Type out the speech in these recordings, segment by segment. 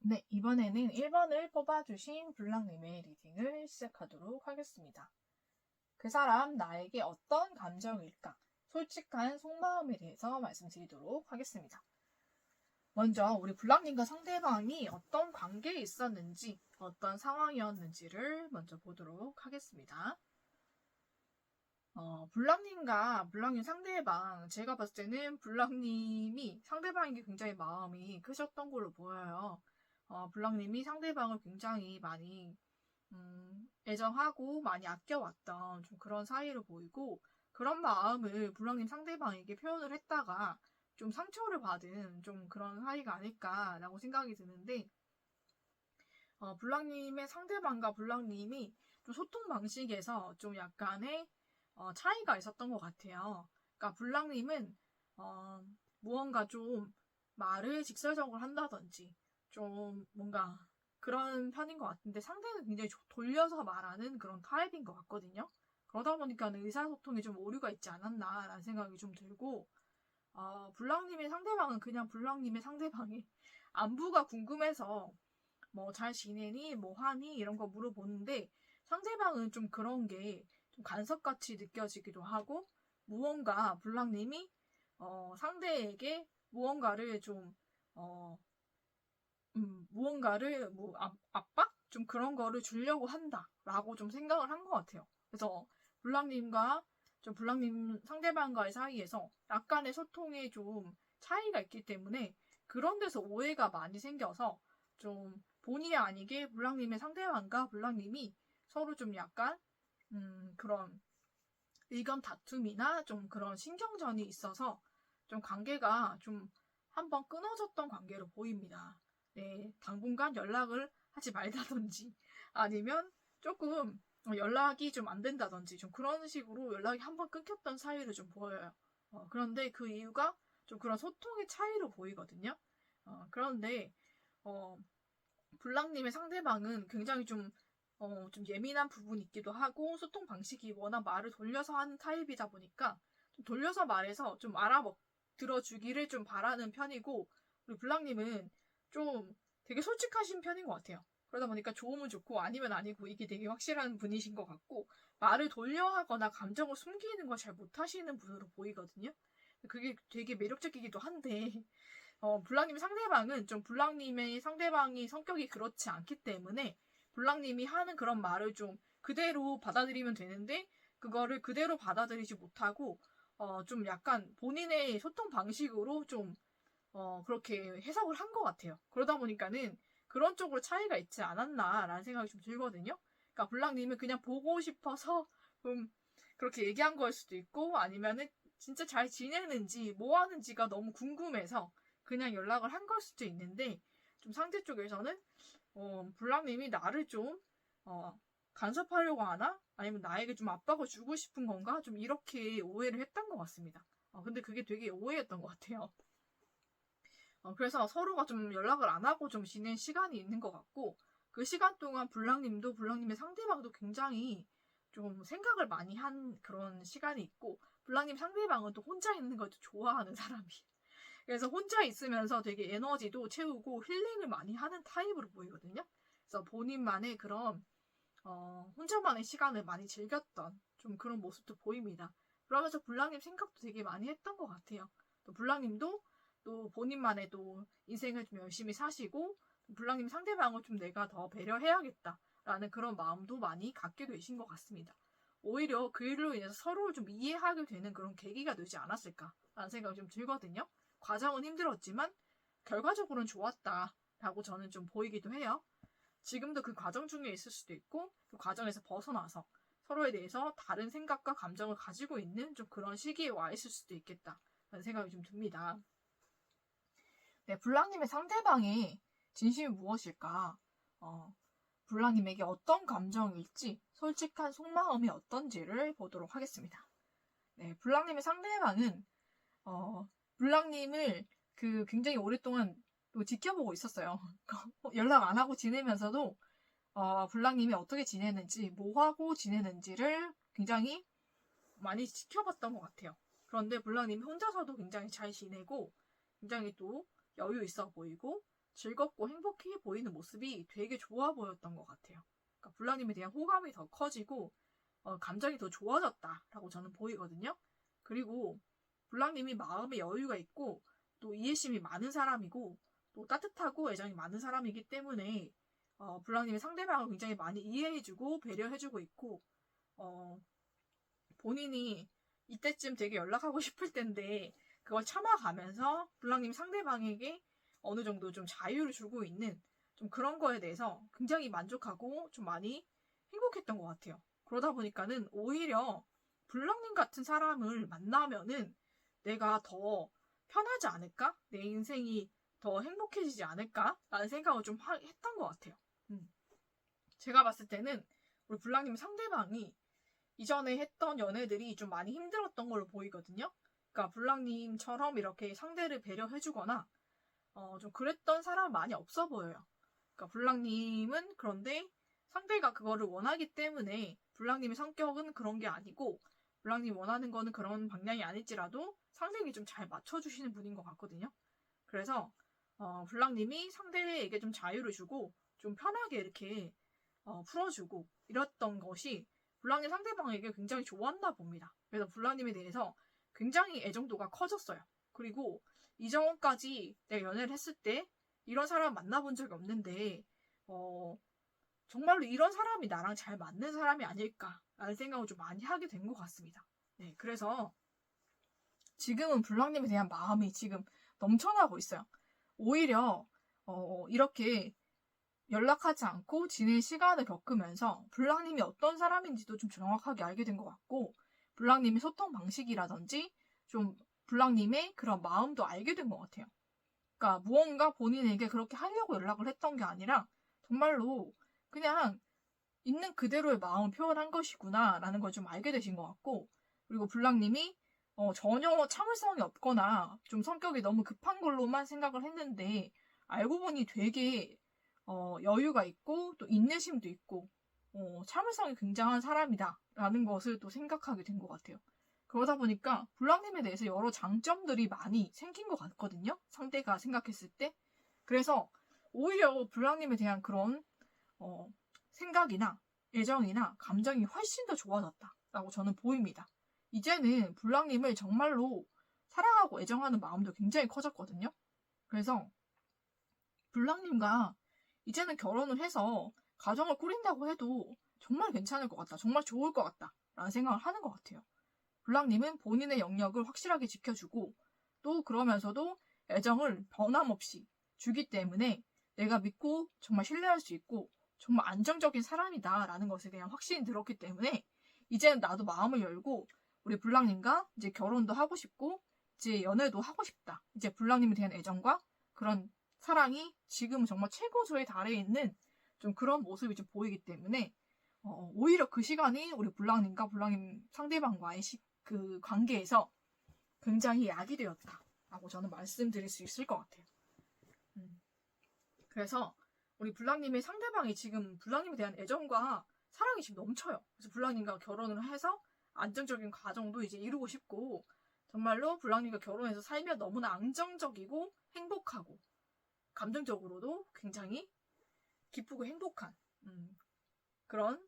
네, 이번에는 1번을 뽑아주신 블랑님의 리딩을 시작하도록 하겠습니다. 그 사람 나에게 어떤 감정일까? 솔직한 속마음에 대해서 말씀드리도록 하겠습니다. 먼저 우리 블랑님과 상대방이 어떤 관계에 있었는지, 어떤 상황이었는지를 먼저 보도록 하겠습니다. 블랑님과 블랑님 상대방, 제가 봤을 때는 블랑님이 상대방에게 굉장히 마음이 크셨던 걸로 보여요. 블랑님이 상대방을 굉장히 많이 애정하고 많이 아껴왔던 좀 그런 사이로 보이고, 그런 마음을 블랑님 상대방에게 표현을 했다가 좀 상처를 받은 좀 그런 사이가 아닐까라고 생각이 드는데, 블랑님의 상대방과 블랑님이 좀 소통 방식에서 좀 약간의 차이가 있었던 것 같아요. 그러니까 블랑님은 무언가 좀 말을 직설적으로 한다든지 좀 뭔가 그런 편인 것 같은데, 상대는 굉장히 돌려서 말하는 그런 타입인 것 같거든요. 그러다 보니까 의사소통에 좀 오류가 있지 않았나라는 생각이 좀 들고, 블랑님의 상대방은 그냥 블랑님의 상대방이 안부가 궁금해서 뭐 잘 지내니? 뭐 하니? 이런 거 물어보는데, 상대방은 좀 그런 게 좀 간섭같이 느껴지기도 하고, 무언가 블랑님이 상대에게 무언가를 좀 무언가를 뭐 압박? 좀 그런 거를 주려고 한다라고 좀 생각을 한 것 같아요. 그래서 블랑님과 좀 블랑님 상대방과의 사이에서 약간의 소통에 좀 차이가 있기 때문에 그런 데서 오해가 많이 생겨서 좀 본의 아니게 블랑님의 상대방과 블랑님이 서로 좀 약간 그런 의견 다툼이나 좀 그런 신경전이 있어서 좀 관계가 좀 한번 끊어졌던 관계로 보입니다. 네, 당분간 연락을 하지 말다든지 아니면 조금 연락이 좀 안 된다든지 좀 그런 식으로 연락이 한번 끊겼던 사이로 좀 보여요. 그런데 그 이유가 좀 그런 소통의 차이로 보이거든요. 그런데 블랑님의 상대방은 굉장히 좀 예민한 부분이 있기도 하고, 소통 방식이 워낙 말을 돌려서 하는 타입이다 보니까, 좀 돌려서 말해서 좀 들어주기를 좀 바라는 편이고, 그리고 블랑님은 좀 되게 솔직하신 편인 것 같아요. 그러다 보니까 좋으면 좋고, 아니면 아니고, 이게 되게 확실한 분이신 것 같고, 말을 돌려 하거나 감정을 숨기는 걸 잘 못하시는 분으로 보이거든요. 그게 되게 매력적이기도 한데, 블랑님 상대방은 좀 블랑님의 상대방이 성격이 그렇지 않기 때문에 블랑님이 하는 그런 말을 좀 그대로 받아들이면 되는데, 그거를 그대로 받아들이지 못하고 좀 약간 본인의 소통 방식으로 좀 그렇게 해석을 한 것 같아요. 그러다 보니까는 그런 쪽으로 차이가 있지 않았나라는 생각이 좀 들거든요. 그러니까 블랑님은 그냥 보고 싶어서 그렇게 얘기한 거일 수도 있고, 아니면은 진짜 잘 지내는지 뭐 하는지가 너무 궁금해서 그냥 연락을 한 걸 수도 있는데, 좀 상대 쪽에서는 블랑님이 나를 좀 간섭하려고 하나? 아니면 나에게 좀 압박을 주고 싶은 건가? 좀 이렇게 오해를 했던 것 같습니다. 근데 그게 되게 오해였던 것 같아요. 그래서 서로가 좀 연락을 안 하고 좀 지낸 시간이 있는 것 같고, 그 시간 동안 블랑님도 블랑님의 상대방도 굉장히 좀 생각을 많이 한 그런 시간이 있고, 블랑님 상대방은 또 혼자 있는 걸 좋아하는 사람이에요. 그래서 혼자 있으면서 되게 에너지도 채우고 힐링을 많이 하는 타입으로 보이거든요. 그래서 본인만의 그런 혼자만의 시간을 많이 즐겼던 좀 그런 모습도 보입니다. 그러면서 블랑님 생각도 되게 많이 했던 것 같아요. 또 블랑님도 또 본인만의 또 인생을 좀 열심히 사시고, 블랑님 상대방을 좀 내가 더 배려해야겠다라는 그런 마음도 많이 갖게 되신 것 같습니다. 오히려 그 일로 인해서 서로를 좀 이해하게 되는 그런 계기가 되지 않았을까라는 생각이 좀 들거든요. 과정은 힘들었지만 결과적으로는 좋았다라고 저는 좀 보이기도 해요. 지금도 그 과정 중에 있을 수도 있고, 그 과정에서 벗어나서 서로에 대해서 다른 생각과 감정을 가지고 있는 좀 그런 시기에 와 있을 수도 있겠다라는 생각이 좀 듭니다. 네, 블랑님의 상대방의 진심이 무엇일까? 블랑님에게 어떤 감정일지, 솔직한 속마음이 어떤지를 보도록 하겠습니다. 네, 블랑님의 상대방은 블랑님을 굉장히 오랫동안 지켜보고 있었어요. 연락 안 하고 지내면서도 블랑님이 어떻게 지내는지, 뭐 하고 지내는지를 굉장히 많이 지켜봤던 것 같아요. 그런데 블랑님이 혼자서도 굉장히 잘 지내고, 굉장히 또 여유 있어 보이고, 즐겁고 행복해 보이는 모습이 되게 좋아 보였던 것 같아요. 그러니까 블랑님에 대한 호감이 더 커지고 감정이 더 좋아졌다라고 저는 보이거든요. 그리고 블랑님이 마음에 여유가 있고 또 이해심이 많은 사람이고 또 따뜻하고 애정이 많은 사람이기 때문에 블랑님이 상대방을 굉장히 많이 이해해주고 배려해주고 있고 본인이 이때쯤 되게 연락하고 싶을 텐데 그걸 참아가면서 블랑님이 상대방에게 어느 정도 좀 자유를 주고 있는 좀 그런 거에 대해서 굉장히 만족하고 좀 많이 행복했던 것 같아요. 그러다 보니까는 오히려 블랑님 같은 사람을 만나면은 내가 더 편하지 않을까? 내 인생이 더 행복해지지 않을까? 라는 생각을 좀 했던 것 같아요. 제가 봤을 때는 우리 블랑님 상대방이 이전에 했던 연애들이 좀 많이 힘들었던 걸로 보이거든요. 그러니까 블랑님처럼 이렇게 상대를 배려해주거나 좀 그랬던 사람 많이 없어 보여요. 그러니까 블랑님은 그런데 상대가 그거를 원하기 때문에 블랑님의 성격은 그런 게 아니고 블랑님이 원하는 거는 그런 방향이 아닐지라도 상대에게 좀 잘 맞춰주시는 분인 것 같거든요. 그래서 블랑님이 상대에게 좀 자유를 주고 좀 편하게 이렇게 풀어주고 이랬던 것이 블랑님 상대방에게 굉장히 좋았나 봅니다. 그래서 블랑님에 대해서 굉장히 애정도가 커졌어요. 그리고 이전까지 내가 연애를 했을 때 이런 사람 만나본 적이 없는데 정말로 이런 사람이 나랑 잘 맞는 사람이 아닐까라는 생각을 좀 많이 하게 된 것 같습니다. 네, 그래서 지금은 블랑님에 대한 마음이 지금 넘쳐나고 있어요. 오히려 이렇게 연락하지 않고 지낸 시간을 겪으면서 블랑님이 어떤 사람인지도 좀 정확하게 알게 된 것 같고 블랑님의 소통 방식이라든지 좀 블랑님의 그런 마음도 알게 된 것 같아요. 그러니까 무언가 본인에게 그렇게 하려고 연락을 했던 게 아니라 정말로 그냥 있는 그대로의 마음을 표현한 것이구나 라는 걸 좀 알게 되신 것 같고 그리고 블랑님이 전혀 참을성이 없거나 좀 성격이 너무 급한 걸로만 생각을 했는데 알고 보니 되게 여유가 있고 또 인내심도 있고 참을성이 굉장한 사람이다 라는 것을 또 생각하게 된 것 같아요. 그러다 보니까 블랑님에 대해서 여러 장점들이 많이 생긴 것 같거든요. 상대가 생각했을 때. 그래서 오히려 블랑님에 대한 그런 생각이나 애정이나 감정이 훨씬 더 좋아졌다라고 저는 보입니다. 이제는 블랑님을 정말로 사랑하고 애정하는 마음도 굉장히 커졌거든요. 그래서 블랑님과 이제는 결혼을 해서 가정을 꾸린다고 해도 정말 괜찮을 것 같다. 정말 좋을 것 같다. 라는 생각을 하는 것 같아요. 블랑님은 본인의 영역을 확실하게 지켜주고 또 그러면서도 애정을 변함없이 주기 때문에 내가 믿고 정말 신뢰할 수 있고 정말 안정적인 사람이다 라는 것에 대한 확신이 들었기 때문에 이제는 나도 마음을 열고 우리 블랑님과 이제 결혼도 하고 싶고 이제 연애도 하고 싶다. 이제 블랑님에 대한 애정과 그런 사랑이 지금 정말 최고조에 달해 있는 좀 그런 모습이 좀 보이기 때문에 오히려 그 시간이 우리 블랑님과 블랑님 상대방과의 그 관계에서 굉장히 약이 되었다라고 저는 말씀드릴 수 있을 것 같아요. 그래서 우리 블랑님의 상대방이 지금 블랑님에 대한 애정과 사랑이 지금 넘쳐요. 그래서 블랑님과 결혼을 해서 안정적인 가정도 이제 이루고 싶고 정말로 블랑님과 결혼해서 살면 너무나 안정적이고 행복하고 감정적으로도 굉장히 기쁘고 행복한 그런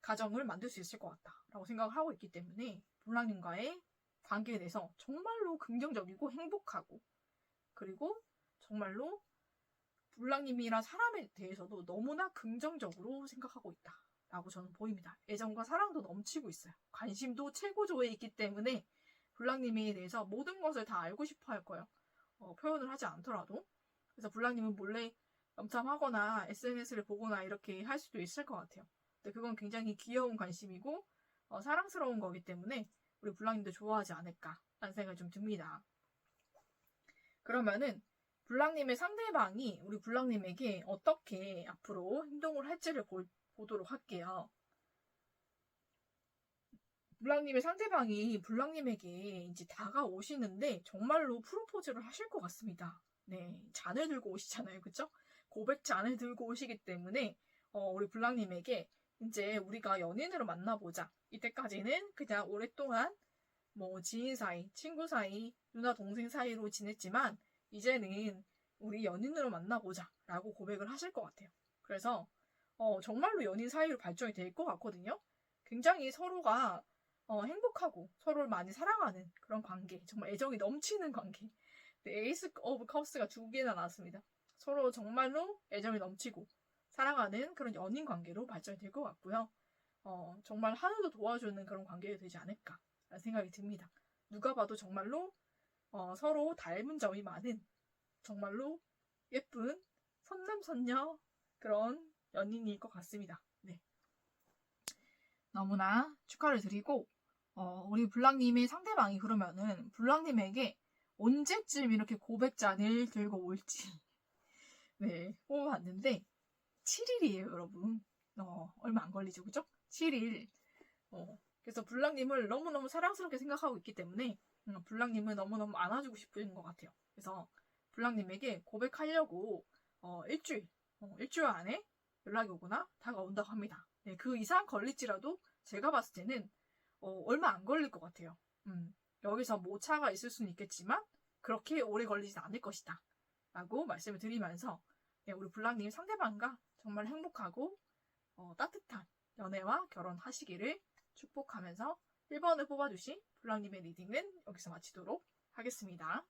가정을 만들 수 있을 것 같다라고 생각을 하고 있기 때문에 블랑님과의 관계에 대해서 정말로 긍정적이고 행복하고 그리고 정말로 블랑님이란 사람에 대해서도 너무나 긍정적으로 생각하고 있다라고 저는 보입니다. 애정과 사랑도 넘치고 있어요. 관심도 최고조에 있기 때문에 블랑님에 대해서 모든 것을 다 알고 싶어 할 거예요. 표현을 하지 않더라도. 그래서 블랑님은 몰래 염탐하거나 SNS를 보거나 이렇게 할 수도 있을 것 같아요. 근데 그건 굉장히 귀여운 관심이고 사랑스러운 거기 때문에 우리 블랑님도 좋아하지 않을까 라는 생각이 좀 듭니다. 그러면은 블랑님의 상대방이 우리 블랑님에게 어떻게 앞으로 행동을 할지를 보도록 할게요. 블랑님의 상대방이 블랑님에게 이제 다가오시는데 정말로 프로포즈를 하실 것 같습니다. 네, 잔을 들고 오시잖아요, 그쵸? 고백 잔을 들고 오시기 때문에 우리 블랑님에게 이제 우리가 연인으로 만나보자. 이때까지는 그냥 오랫동안 뭐 지인 사이, 친구 사이, 누나 동생 사이로 지냈지만 이제는 우리 연인으로 만나보자 라고 고백을 하실 것 같아요. 그래서 정말로 연인 사이로 발전이 될 것 같거든요. 굉장히 서로가 행복하고 서로를 많이 사랑하는 그런 관계, 정말 애정이 넘치는 관계. 에이스 오브 컵스가 2개나 나왔습니다. 서로 정말로 애정이 넘치고 사랑하는 그런 연인 관계로 발전이 될 것 같고요. 정말 하늘도 도와주는 그런 관계가 되지 않을까 라는 생각이 듭니다. 누가 봐도 정말로 서로 닮은 점이 많은 정말로 예쁜 선남선녀 그런 연인일 것 같습니다. 네. 너무나 축하를 드리고 우리 블랑님의 상대방이 그러면은 블랑님에게 언제쯤 이렇게 고백잔을 들고 올지 네 뽑아봤는데 7일이에요 여러분. 얼마 안 걸리죠 그죠? 7일. 그래서 블랑님을 너무너무 사랑스럽게 생각하고 있기 때문에 블랑님을 너무너무 안아주고 싶은 것 같아요. 그래서 블랑님에게 고백하려고 일주일 안에 연락이 오거나 다가온다고 합니다. 네, 그 이상 걸릴지라도 제가 봤을 때는 얼마 안 걸릴 것 같아요. 여기서 뭐 차가 있을 수는 있겠지만 그렇게 오래 걸리진 않을 것이다 라고 말씀을 드리면서 네, 우리 블랑님 상대방과 정말 행복하고 따뜻한 연애와 결혼하시기를 축복하면서 1번을 뽑아주신 블랑님의 리딩은 여기서 마치도록 하겠습니다.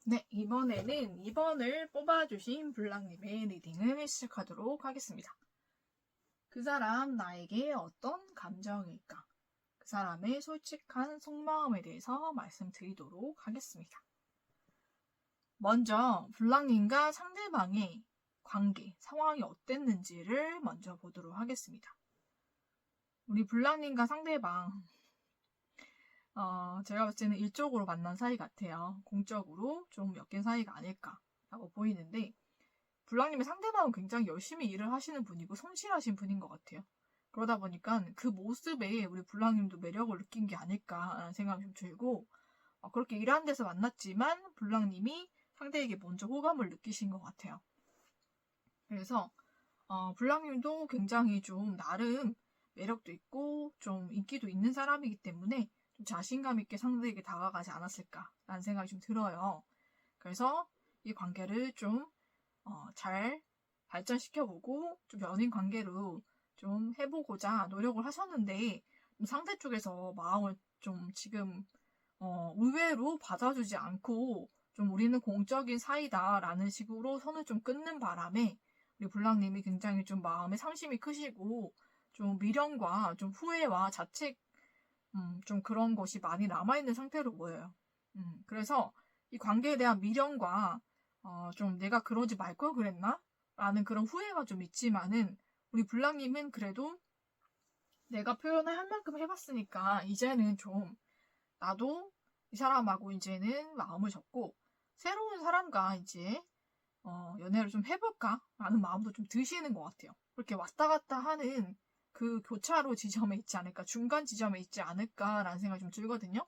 네, 이번에는 2번을 뽑아주신 블랑님의 리딩을 시작하도록 하겠습니다. 그 사람 나에게 어떤 감정일까? 그 사람의 솔직한 속마음에 대해서 말씀드리도록 하겠습니다. 먼저 블랑님과 상대방의 관계, 상황이 어땠는지를 먼저 보도록 하겠습니다. 우리 블랑님과 상대방 제가 봤을 때는 일적으로 만난 사이 같아요. 공적으로 좀 엮인 사이가 아닐까라고 보이는데 블랑님의 상대방은 굉장히 열심히 일을 하시는 분이고 성실하신 분인 것 같아요. 그러다 보니까 그 모습에 우리 블랑님도 매력을 느낀 게 아닐까라는 생각이 좀 들고 그렇게 일하는 데서 만났지만 블랑님이 상대에게 먼저 호감을 느끼신 것 같아요. 그래서 블랑님도 굉장히 좀 나름 매력도 있고 좀 인기도 있는 사람이기 때문에 좀 자신감 있게 상대에게 다가가지 않았을까라는 생각이 좀 들어요. 그래서 이 관계를 좀 잘 발전시켜보고 좀 연인 관계로 좀 해보고자 노력을 하셨는데 상대 쪽에서 마음을 좀 지금 의외로 받아주지 않고 좀 우리는 공적인 사이다라는 식으로 선을 좀 끊는 바람에 우리 블랑님이 굉장히 좀 마음에 상심이 크시고 좀 미련과 좀 후회와 자책 좀 그런 것이 많이 남아있는 상태로 보여요. 그래서 이 관계에 대한 미련과 좀 내가 그러지 말 걸 그랬나? 라는 그런 후회가 좀 있지만은 우리 블랑님은 그래도 내가 표현을 할 만큼 해봤으니까 이제는 좀 나도 이 사람하고 이제는 마음을 접고 새로운 사람과 이제 연애를 좀 해볼까? 라는 마음도 좀 드시는 것 같아요. 그렇게 왔다 갔다 하는 그 교차로 지점에 있지 않을까, 중간 지점에 있지 않을까라는 생각이 좀 들거든요.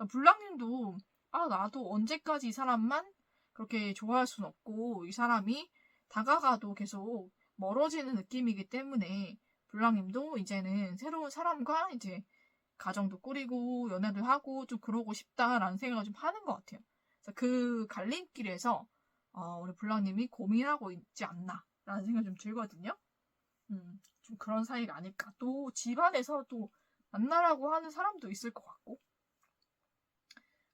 블랑님도 나도 언제까지 이 사람만 그렇게 좋아할 수는 없고 이 사람이 다가가도 계속 멀어지는 느낌이기 때문에 블랑님도 이제는 새로운 사람과 이제 가정도 꾸리고 연애도 하고 좀 그러고 싶다라는 생각을 좀 하는 것 같아요. 그래서 그 갈림길에서 우리 블랑님이 고민하고 있지 않나라는 생각이 좀 들거든요. 좀 그런 사이가 아닐까. 또 집안에서 또 만나라고 하는 사람도 있을 것 같고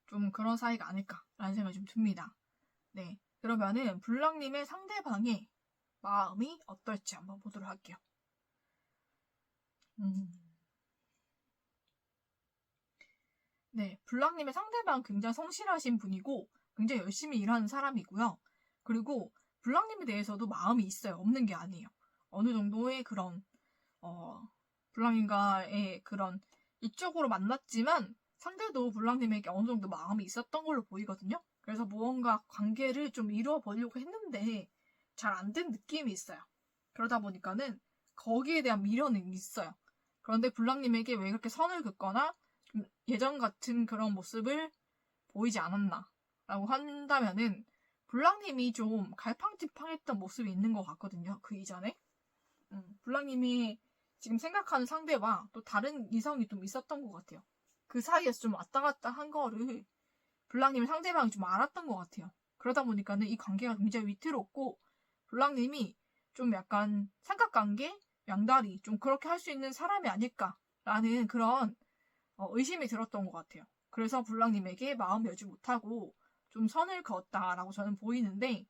좀 그런 사이가 아닐까라는 생각이 좀 듭니다. 네, 그러면은 블랑님의 상대방의 마음이 어떨지 한번 보도록 할게요. 네, 블랑님의 상대방 굉장히 성실하신 분이고 굉장히 열심히 일하는 사람이고요. 그리고 블랑님에 대해서도 마음이 있어요. 없는 게 아니에요. 어느 정도의 그런 블랑님과의 그런 이쪽으로 만났지만 상대도 블랑님에게 어느 정도 마음이 있었던 걸로 보이거든요. 그래서 무언가 관계를 좀 이루어 보려고 했는데 잘 안 된 느낌이 있어요. 그러다 보니까는 거기에 대한 미련은 있어요. 그런데 블랑님에게 왜 그렇게 선을 긋거나 좀 예전 같은 그런 모습을 보이지 않았나라고 한다면은 블랑님이 좀 갈팡질팡했던 모습이 있는 것 같거든요. 그 이전에 블랑님이 지금 생각하는 상대와 또 다른 이성이 좀 있었던 것 같아요. 그 사이에서 좀 왔다 갔다 한 거를 블랑님의 상대방이 좀 알았던 것 같아요. 그러다 보니까는 이 관계가 굉장히 위태롭고 블랑님이 좀 약간 삼각관계, 양다리 좀 그렇게 할 수 있는 사람이 아닐까라는 그런 의심이 들었던 것 같아요. 그래서 블랑님에게 마음 열지 못하고 좀 선을 그었다라고 저는 보이는데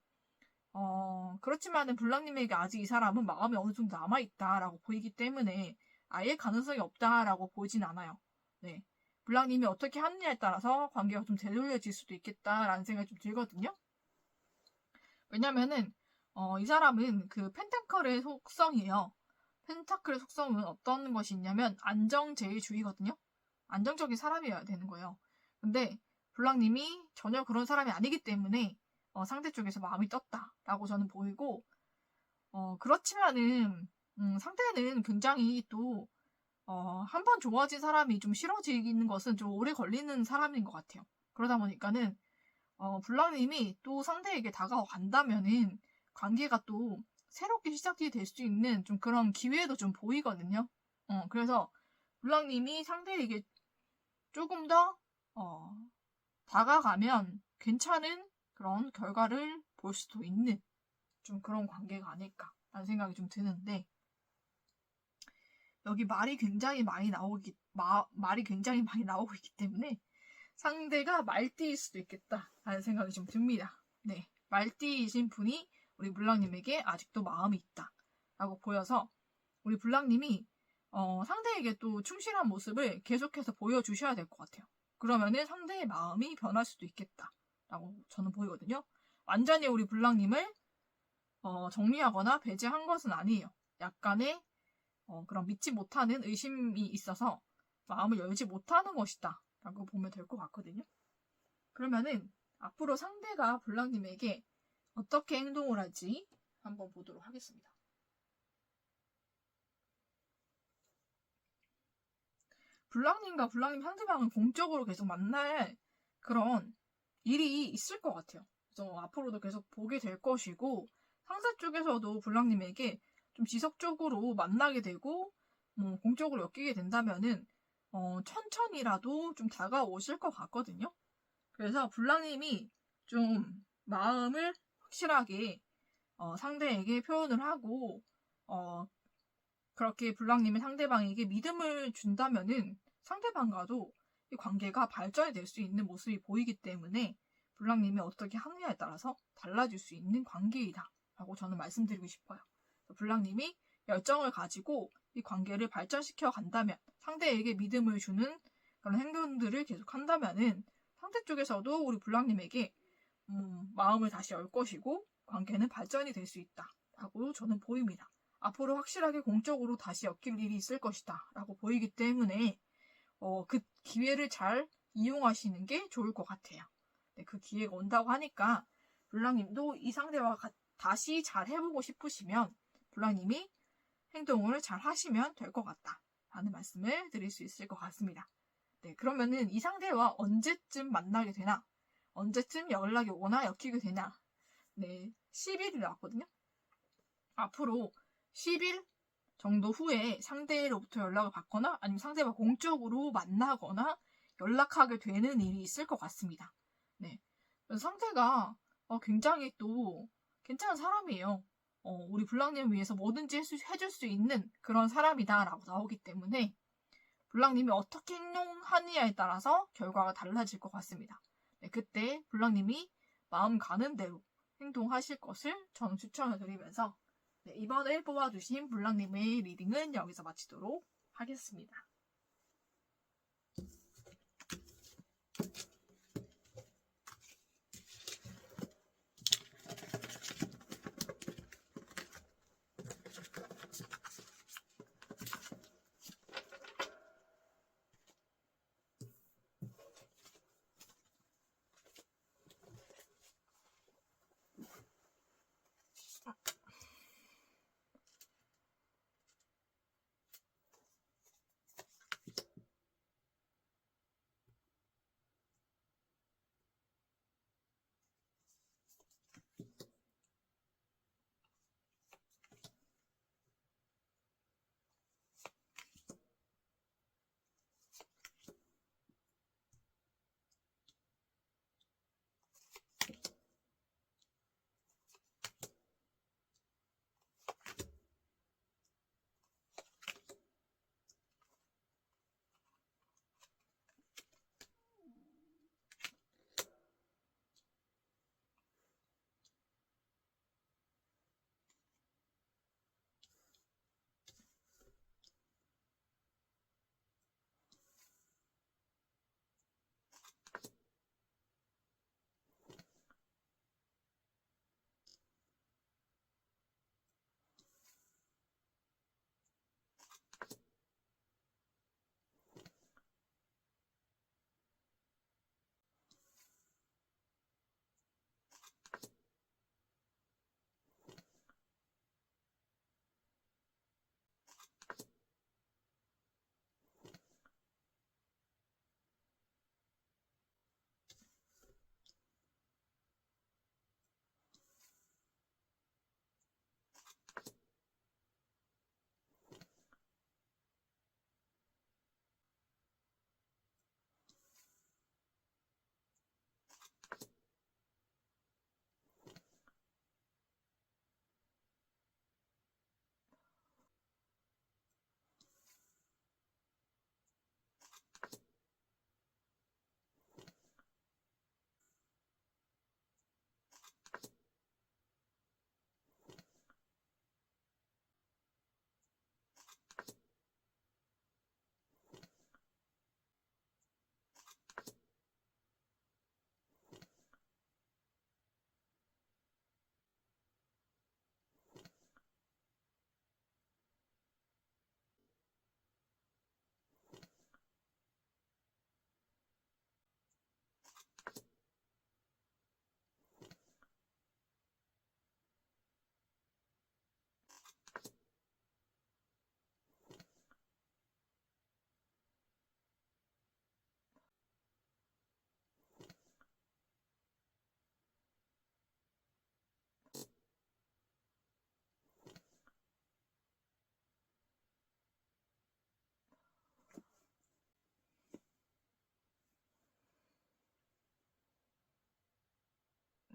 그렇지만은 블랑님에게 아직 이 사람은 마음이 어느 정도 남아있다라고 보이기 때문에 아예 가능성이 없다라고 보진 않아요. 네. 블랑님이 어떻게 하느냐에 따라서 관계가 좀 되돌려질 수도 있겠다라는 생각이 좀 들거든요. 왜냐면은 이 사람은 그 펜타클의 속성이에요. 펜타클의 속성은 어떤 것이 있냐면 안정제일주의거든요. 안정적인 사람이어야 되는 거예요. 근데 블랑님이 전혀 그런 사람이 아니기 때문에 상대 쪽에서 마음이 떴다라고 저는 보이고 그렇지만은 상대는 굉장히 또 한 번 좋아진 사람이 좀 싫어지는 것은 좀 오래 걸리는 사람인 것 같아요. 그러다 보니까는 블랑님이 또 상대에게 다가간다면은 관계가 또 새롭게 시작이 될 수 있는 좀 그런 기회도 좀 보이거든요. 그래서 블랑님이 상대에게 조금 더 다가가면 괜찮은 그런 결과를 볼 수도 있는 좀 그런 관계가 아닐까라는 생각이 좀 드는데 여기 말이 굉장히 많이 나오고 있기 때문에 상대가 말띠일 수도 있겠다라는 생각이 좀 듭니다. 네, 말띠이신 분이 우리 블랑님에게 아직도 마음이 있다라고 보여서 우리 블랑님이 상대에게 또 충실한 모습을 계속해서 보여주셔야 될 것 같아요. 그러면은 상대의 마음이 변할 수도 있겠다라고 저는 보이거든요. 완전히 우리 블랑님을 정리하거나 배제한 것은 아니에요. 약간의 그런 믿지 못하는 의심이 있어서 마음을 열지 못하는 것이다 라고 보면 될 것 같거든요. 그러면은 앞으로 상대가 블랑님에게 어떻게 행동을 할지 한번 보도록 하겠습니다. 블랑님과 블랑님 상대방은 공적으로 계속 만날 그런 일이 있을 것 같아요. 그래서 앞으로도 계속 보게 될 것이고 상대 쪽에서도 블랑님에게 좀 지속적으로 만나게 되고 공적으로 엮이게 된다면은 천천히라도 좀 다가오실 것 같거든요. 그래서 블랑님이 좀 마음을 확실하게 상대에게 표현을 하고 그렇게 블랑님이 상대방에게 믿음을 준다면은 상대방과도 이 관계가 발전이 될 수 있는 모습이 보이기 때문에 블랑님이 어떻게 하느냐에 따라서 달라질 수 있는 관계이다 라고 저는 말씀드리고 싶어요. 블랑님이 열정을 가지고 이 관계를 발전시켜 간다면 상대에게 믿음을 주는 그런 행동들을 계속 한다면은 상대 쪽에서도 우리 블랑님에게 마음을 다시 열 것이고 관계는 발전이 될 수 있다라고 저는 보입니다. 앞으로 확실하게 공적으로 다시 엮일 일이 있을 것이다 라고 보이기 때문에 그 기회를 잘 이용하시는 게 좋을 것 같아요. 네, 그 기회가 온다고 하니까 블랑님도 이 상대와 다시 잘 해보고 싶으시면 블랑님이 행동을 잘 하시면 될 것 같다 라는 말씀을 드릴 수 있을 것 같습니다. 네, 그러면은 이 상대와 언제쯤 만나게 되나? 언제쯤 연락이 오나 엮이게 되냐. 네, 10일이 나왔거든요. 앞으로 10일 정도 후에 상대로부터 연락을 받거나 아니면 상대와 공적으로 만나거나 연락하게 되는 일이 있을 것 같습니다. 네. 그래서 상대가 굉장히 또 괜찮은 사람이에요. 우리 블랑님을 위해서 뭐든지 해줄 수 있는 그런 사람이다라고 나오기 때문에 블랑님이 어떻게 행동하느냐에 따라서 결과가 달라질 것 같습니다. 네, 그때 블랑님이 마음 가는 대로 행동하실 것을 저는 추천을 드리면서 네, 이번에 뽑아주신 블랑님의 리딩은 여기서 마치도록 하겠습니다.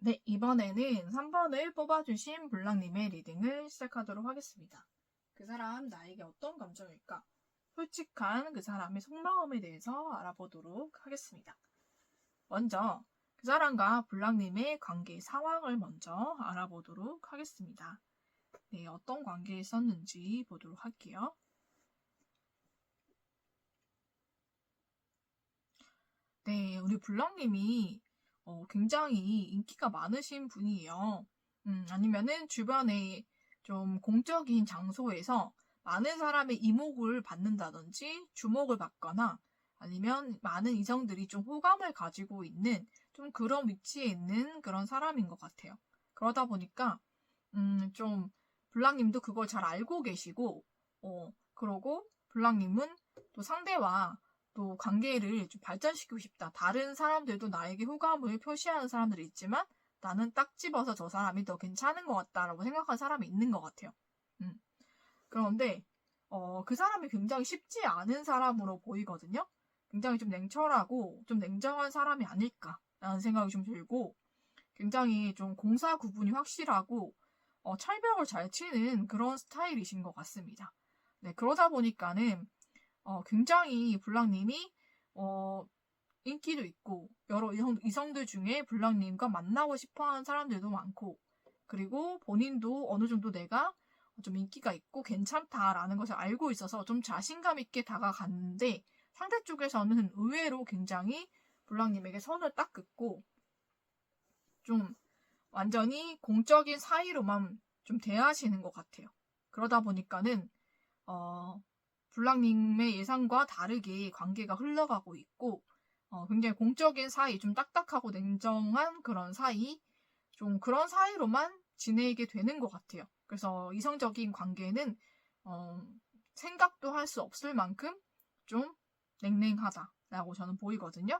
네, 이번에는 3번을 뽑아주신 블랑님의 리딩을 시작하도록 하겠습니다. 그 사람 나에게 어떤 감정일까? 솔직한 그 사람의 속마음에 대해서 알아보도록 하겠습니다. 먼저 그 사람과 블랑님의 관계 상황을 먼저 알아보도록 하겠습니다. 네, 어떤 관계에 있었는지 보도록 할게요. 네, 우리 블랑님이 굉장히 인기가 많으신 분이에요. 아니면은 주변에 좀 공적인 장소에서 많은 사람의 이목을 받는다든지 주목을 받거나 아니면 많은 이성들이 좀 호감을 가지고 있는 좀 그런 위치에 있는 그런 사람인 것 같아요. 그러다 보니까 좀 블랑님도 그걸 잘 알고 계시고 그러고 블랑님은 또 상대와 또 관계를 좀 발전시키고 싶다. 다른 사람들도 나에게 호감을 표시하는 사람들이 있지만 나는 딱 집어서 저 사람이 더 괜찮은 것 같다라고 생각하는 사람이 있는 것 같아요. 그런데 그 사람이 굉장히 쉽지 않은 사람으로 보이거든요. 굉장히 좀 냉철하고 좀 냉정한 사람이 아닐까라는 생각이 좀 들고 굉장히 좀 공사 구분이 확실하고 철벽을 잘 치는 그런 스타일이신 것 같습니다. 네, 그러다 보니까는 굉장히 블랑님이 인기도 있고 여러 이성들 중에 블랑님과 만나고 싶어하는 사람들도 많고 그리고 본인도 어느 정도 내가 좀 인기가 있고 괜찮다라는 것을 알고 있어서 좀 자신감 있게 다가갔는데 상대 쪽에서는 의외로 굉장히 블랑님에게 선을 딱 긋고 좀 완전히 공적인 사이로만 좀 대하시는 것 같아요. 그러다 보니까는 블랑님의 예상과 다르게 관계가 흘러가고 있고 굉장히 공적인 사이, 좀 딱딱하고 냉정한 그런 사이, 좀 그런 사이로만 지내게 되는 것 같아요. 그래서 이성적인 관계는 생각도 할 수 없을 만큼 좀 냉랭하다라고 저는 보이거든요.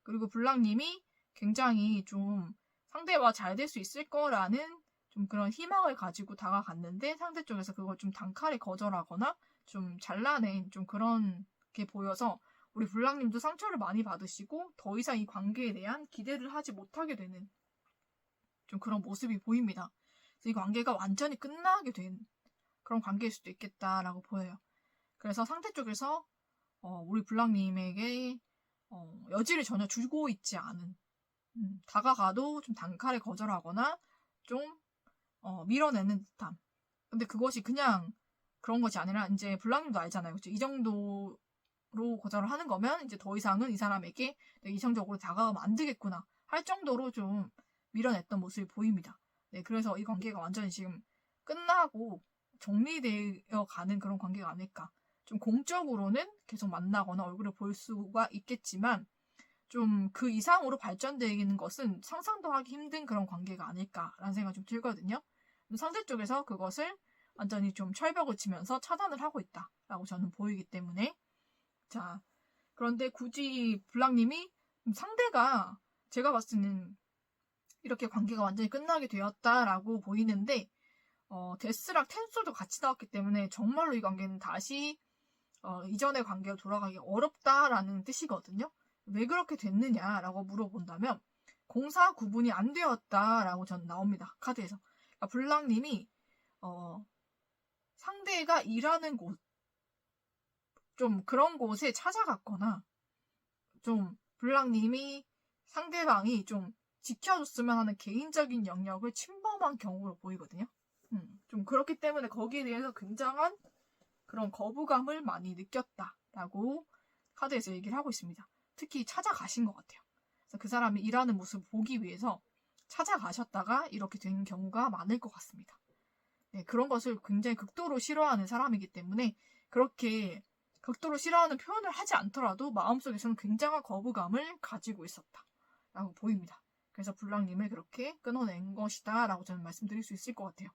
그리고 블랑님이 굉장히 좀 상대와 잘 될 수 있을 거라는 좀 그런 희망을 가지고 다가갔는데 상대 쪽에서 그걸 좀 단칼에 거절하거나 좀 잘라낸 좀 그런 게 보여서 우리 블랑님도 상처를 많이 받으시고 더 이상 이 관계에 대한 기대를 하지 못하게 되는 좀 그런 모습이 보입니다. 그래서 이 관계가 완전히 끝나게 된 그런 관계일 수도 있겠다라고 보여요. 그래서 상대 쪽에서 우리 블랑님에게 여지를 전혀 주고 있지 않은 다가가도 좀 단칼에 거절하거나 좀 밀어내는 듯한. 근데 그것이 그냥 그런 것이 아니라 이제 블랑님도 알잖아요. 그렇죠? 이 정도로 거절을 하는 거면 이제 더 이상은 이 사람에게 이성적으로 다가가면 안 되겠구나 할 정도로 좀 밀어냈던 모습이 보입니다. 네, 그래서 이 관계가 완전히 지금 끝나고 정리되어 가는 그런 관계가 아닐까. 좀 공적으로는 계속 만나거나 얼굴을 볼 수가 있겠지만 좀 그 이상으로 발전되는 것은 상상도 하기 힘든 그런 관계가 아닐까라는 생각이 좀 들거든요. 상대 쪽에서 그것을 완전히 좀 철벽을 치면서 차단을 하고 있다라고 저는 보이기 때문에 자, 그런데 굳이 블랑님이 상대가 제가 봤을 때는 이렇게 관계가 완전히 끝나게 되었다라고 보이는데 데스랑 텐솔도 같이 나왔기 때문에 정말로 이 관계는 다시 이전의 관계로 돌아가기 어렵다라는 뜻이거든요. 왜 그렇게 됐느냐라고 물어본다면 공사 구분이 안 되었다라고 전 나옵니다. 카드에서. 그러니까 블랑님이 상대가 일하는 곳, 좀 그런 곳에 찾아갔거나 좀 블랑님이 상대방이 좀 지켜줬으면 하는 개인적인 영역을 침범한 경우로 보이거든요. 좀 그렇기 때문에 거기에 대해서 굉장한 그런 거부감을 많이 느꼈다라고 카드에서 얘기를 하고 있습니다. 특히 찾아가신 것 같아요. 그래서 그 사람이 일하는 모습을 보기 위해서 찾아가셨다가 이렇게 된 경우가 많을 것 같습니다. 네, 그런 것을 굉장히 극도로 싫어하는 사람이기 때문에 그렇게 극도로 싫어하는 표현을 하지 않더라도 마음속에서는 굉장한 거부감을 가지고 있었다라고 보입니다. 그래서 블랑님을 그렇게 끊어낸 것이다 라고 저는 말씀드릴 수 있을 것 같아요.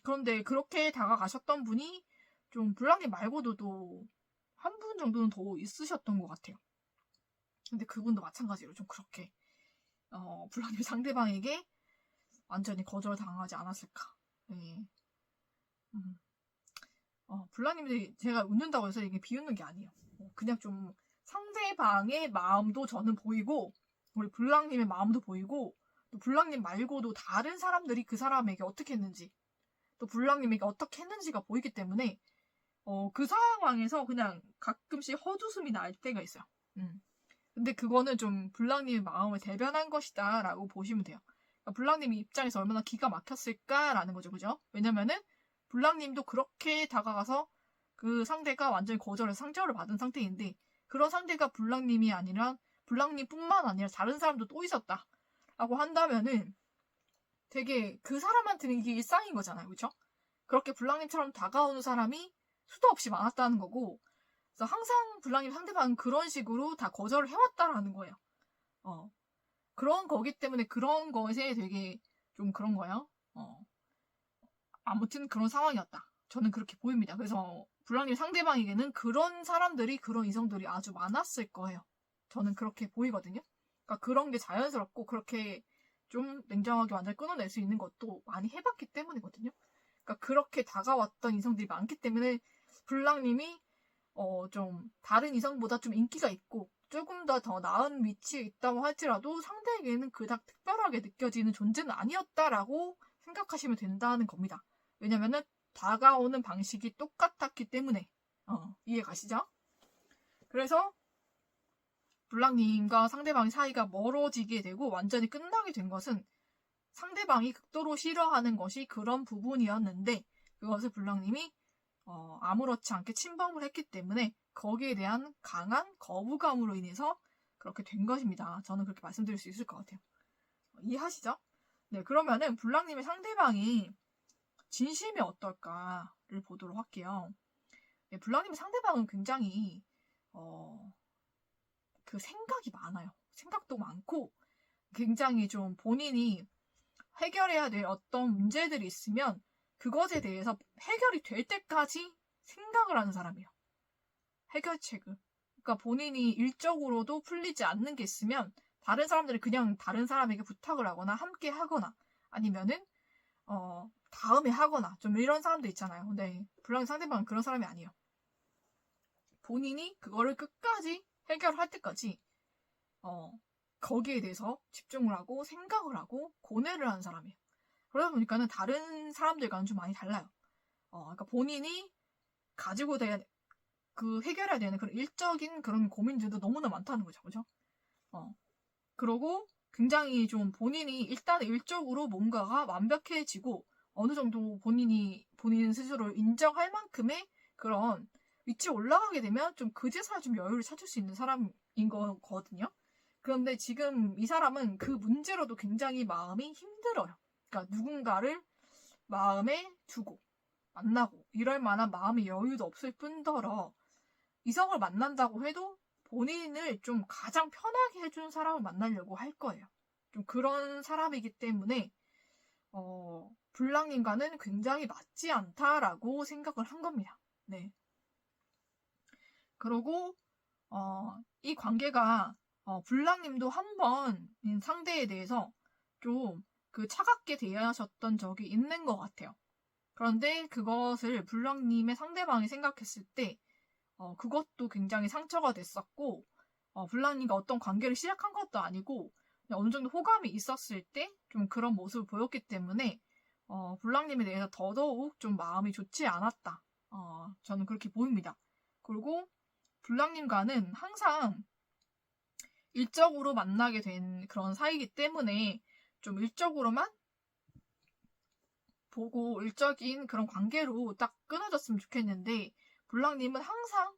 그런데 그렇게 다가가셨던 분이 좀 블랑님 말고도 또 한 분 정도는 더 있으셨던 것 같아요. 근데 그분도 마찬가지로 좀 그렇게 블랑님 상대방에게 완전히 거절당하지 않았을까. 네. 블랑님들이 제가 웃는다고 해서 이게 비웃는 게 아니에요. 그냥 좀 상대방의 마음도 저는 보이고 우리 블랑님의 마음도 보이고 또 블랑님 말고도 다른 사람들이 그 사람에게 어떻게 했는지 또 블랑님에게 어떻게 했는지가 보이기 때문에 그 상황에서 그냥 가끔씩 헛웃음이 날 때가 있어요. 근데 그거는 좀 블랑님의 마음을 대변한 것이다 라고 보시면 돼요. 그러니까 블랑님 입장에서 얼마나 기가 막혔을까라는 거죠. 그죠? 왜냐면은 블랑님도 그렇게 다가가서 그 상대가 완전히 거절해서 상처를 받은 상태인데 그런 상대가 블랑님이 아니라 블랑님뿐만 아니라 다른 사람도 또 있었다 라고 한다면은 되게 그 사람한테는 이게 일상인 거잖아요. 그렇죠? 그렇게 블랑님처럼 다가오는 사람이 수도 없이 많았다는 거고 그래서 항상 블랑님 상대방은 그런 식으로 다 거절을 해왔다라는 거예요. 그런 거기 때문에 그런 것에 되게 좀 그런 거예요. 아무튼 그런 상황이었다. 저는 그렇게 보입니다. 그래서 블랑님 상대방에게는 그런 사람들이, 그런 이성들이 아주 많았을 거예요. 저는 그렇게 보이거든요. 그러니까 그런 게 자연스럽고 그렇게 좀 냉정하게 완전히 끊어낼 수 있는 것도 많이 해봤기 때문이거든요. 그러니까 그렇게 다가왔던 이성들이 많기 때문에 블랑님이 좀 다른 이성보다 좀 인기가 있고 조금 더 나은 위치에 있다고 할지라도 상대에게는 그닥 특별하게 느껴지는 존재는 아니었다라고 생각하시면 된다는 겁니다. 왜냐면은 다가오는 방식이 똑같았기 때문에. 이해 가시죠? 그래서 블랑님과 상대방의 사이가 멀어지게 되고 완전히 끝나게 된 것은 상대방이 극도로 싫어하는 것이 그런 부분이었는데 그것을 블랑님이 아무렇지 않게 침범을 했기 때문에 거기에 대한 강한 거부감으로 인해서 그렇게 된 것입니다. 저는 그렇게 말씀드릴 수 있을 것 같아요. 이해하시죠? 네, 그러면은 블랑님의 상대방이 진심이 어떨까를 보도록 할게요. 네, 블랑님의 상대방은 굉장히 그 생각이 많아요. 생각도 많고 굉장히 좀 본인이 해결해야 될 어떤 문제들이 있으면 그것에 대해서 해결이 될 때까지 생각을 하는 사람이에요. 해결책을. 그러니까 본인이 일적으로도 풀리지 않는 게 있으면 다른 사람들이 그냥 다른 사람에게 부탁을 하거나 함께 하거나 아니면은 다음에 하거나 좀 이런 사람도 있잖아요. 근데 블랑님 상대방은 그런 사람이 아니에요. 본인이 그거를 끝까지 해결할 때까지 거기에 대해서 집중을 하고 생각을 하고 고뇌를 하는 사람이에요. 그러다 보니까는 다른 사람들과는 좀 많이 달라요. 그러니까 본인이 가지고 해결해야 되는 그런 일적인 그런 고민들도 너무나 많다는 거죠. 그죠? 그러고 굉장히 좀 본인이 일단 일적으로 뭔가가 완벽해지고 어느 정도 본인 스스로 인정할 만큼의 그런 위치에 올라가게 되면 좀 그제서야 좀 여유를 찾을 수 있는 사람인 거거든요. 그런데 지금 이 사람은 그 문제로도 굉장히 마음이 힘들어요. 그러니까 누군가를 마음에 두고 만나고 이럴 만한 마음의 여유도 없을 뿐더러 이성을 만난다고 해도 본인을 좀 가장 편하게 해주는 사람을 만나려고 할 거예요. 좀 그런 사람이기 때문에 블랑님과는 굉장히 맞지 않다라고 생각을 한 겁니다. 네. 그리고 이 관계가 블랑님도 한 번 상대에 대해서 좀 그 차갑게 대하셨던 적이 있는 것 같아요. 그런데 그것을 블랑님의 상대방이 생각했을 때 그것도 굉장히 상처가 됐었고 블랑님과 어떤 관계를 시작한 것도 아니고 어느 정도 호감이 있었을 때 좀 그런 모습을 보였기 때문에 블랑님에 대해서 더더욱 좀 마음이 좋지 않았다. 저는 그렇게 보입니다. 그리고 블랑님과는 항상 일적으로 만나게 된 그런 사이이기 때문에 좀 일적으로만 보고 일적인 그런 관계로 딱 끊어졌으면 좋겠는데 블랑님은 항상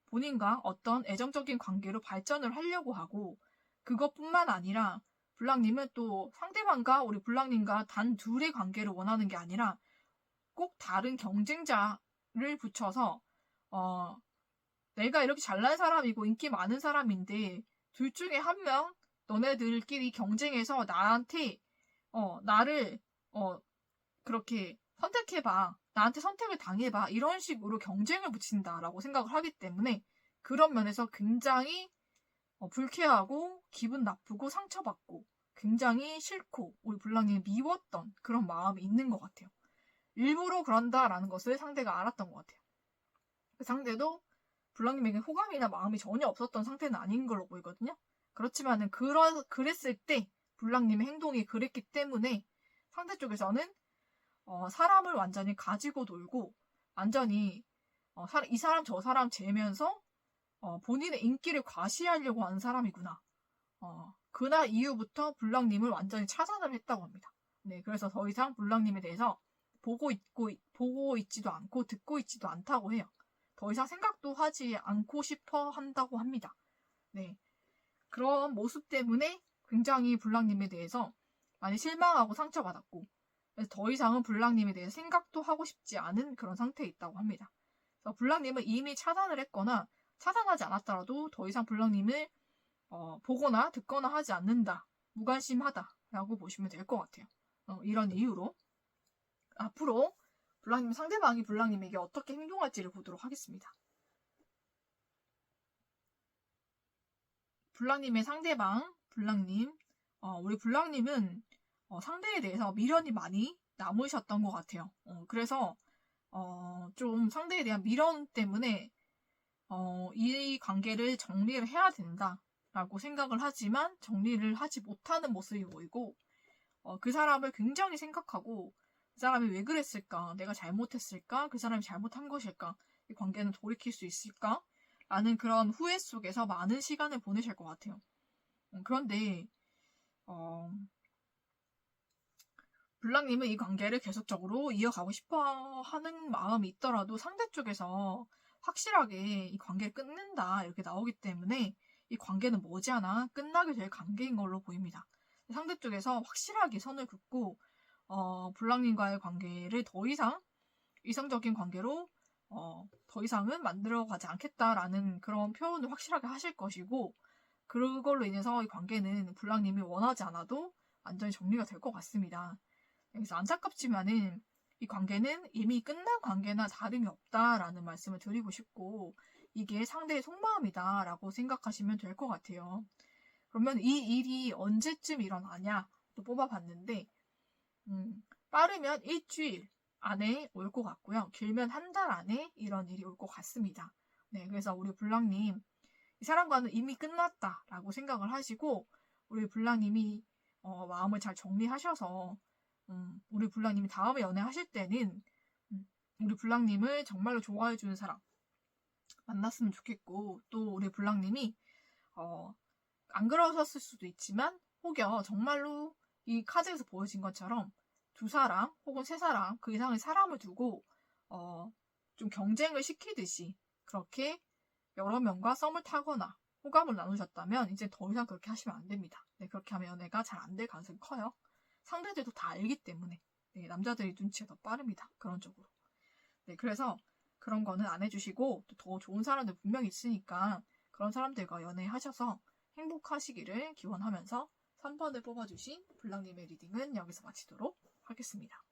본인과 어떤 애정적인 관계로 발전을 하려고 하고 그것뿐만 아니라 블랑님은 또 상대방과 우리 블랑님과 단 둘의 관계를 원하는 게 아니라 꼭 다른 경쟁자를 붙여서 내가 이렇게 잘난 사람이고 인기 많은 사람인데 둘 중에 한 명 너네들끼리 경쟁해서 나한테 나를 그렇게 선택해봐. 나한테 선택을 당해봐. 이런 식으로 경쟁을 붙인다라고 생각을 하기 때문에 그런 면에서 굉장히 불쾌하고 기분 나쁘고 상처받고 굉장히 싫고 우리 블랑님이 미웠던 그런 마음이 있는 것 같아요. 일부러 그런다라는 것을 상대가 알았던 것 같아요. 그 상대도 블랑님에게 호감이나 마음이 전혀 없었던 상태는 아닌 걸로 보이거든요. 그렇지만은 그랬을 때 블랑님의 행동이 그랬기 때문에 상대 쪽에서는 사람을 완전히 가지고 놀고 완전히 이 사람 저 사람 재면서 본인의 인기를 과시하려고 하는 사람이구나. 그날 이후부터 블랑님을 완전히 차단을 했다고 합니다. 네, 그래서 더 이상 블랑님에 대해서 보고 있지도 않고 듣고 있지도 않다고 해요. 더 이상 생각도 하지 않고 싶어 한다고 합니다. 네, 그런 모습 때문에 굉장히 블랑님에 대해서 많이 실망하고 상처받았고 그래서 더 이상은 블랑님에 대해 생각도 하고 싶지 않은 그런 상태에 있다고 합니다. 그래서 블랑님은 이미 차단을 했거나 차단하지 않았더라도 더 이상 블랑님을 보거나 듣거나 하지 않는다. 무관심하다라고 보시면 될 것 같아요. 이런 이유로 앞으로 상대방이 블랑님에게 어떻게 행동할지를 보도록 하겠습니다. 블랑님의 상대방, 블랑님. 우리 블랑님은 상대에 대해서 미련이 많이 남으셨던 것 같아요. 그래서 좀 상대에 대한 미련 때문에 이 관계를 정리를 해야 된다라고 생각을 하지만 정리를 하지 못하는 모습이 보이고 그 사람을 굉장히 생각하고 그 사람이 왜 그랬을까? 내가 잘못했을까? 그 사람이 잘못한 것일까? 이 관계는 돌이킬 수 있을까? 라는 그런 후회 속에서 많은 시간을 보내실 것 같아요. 그런데 블랑님은 이 관계를 계속적으로 이어가고 싶어 하는 마음이 있더라도 상대 쪽에서 확실하게 이 관계를 끊는다 이렇게 나오기 때문에 이 관계는 머지않아 끝나게 될 관계인 걸로 보입니다. 상대 쪽에서 확실하게 선을 긋고 블랑님과의 관계를 더 이상 이성적인 관계로 더 이상은 만들어가지 않겠다라는 그런 표현을 확실하게 하실 것이고 그걸로 인해서 이 관계는 블랑님이 원하지 않아도 완전히 정리가 될 것 같습니다. 그래서 안타깝지만은 이 관계는 이미 끝난 관계나 다름이 없다라는 말씀을 드리고 싶고 이게 상대의 속마음이다라고 생각하시면 될 것 같아요. 그러면 이 일이 언제쯤 일어나냐 또 뽑아봤는데 빠르면 일주일 안에 올 것 같고요. 길면 한 달 안에 이런 일이 올 것 같습니다. 네, 그래서 우리 블랑님 이 사람과는 이미 끝났다라고 생각을 하시고 우리 블랑님이 마음을 잘 정리하셔서 우리 블랑님이 다음에 연애하실 때는 우리 블랑님을 정말로 좋아해주는 사람 만났으면 좋겠고 또 우리 블랑님이 안 그러셨을 수도 있지만 혹여 정말로 이 카드에서 보여진 것처럼 2사람 혹은 3사람 그 이상의 사람을 두고 좀 경쟁을 시키듯이 그렇게 여러 명과 썸을 타거나 호감을 나누셨다면 이제 더 이상 그렇게 하시면 안 됩니다. 네, 그렇게 하면 연애가 잘 안 될 가능성이 커요. 상대들도 다 알기 때문에 네, 남자들이 눈치가 더 빠릅니다. 그런 쪽으로. 네, 그래서 그런 거는 안 해주시고 또 더 좋은 사람들 분명히 있으니까 그런 사람들과 연애하셔서 행복하시기를 기원하면서 3번을 뽑아주신 블랑님의 리딩은 여기서 마치도록 하겠습니다.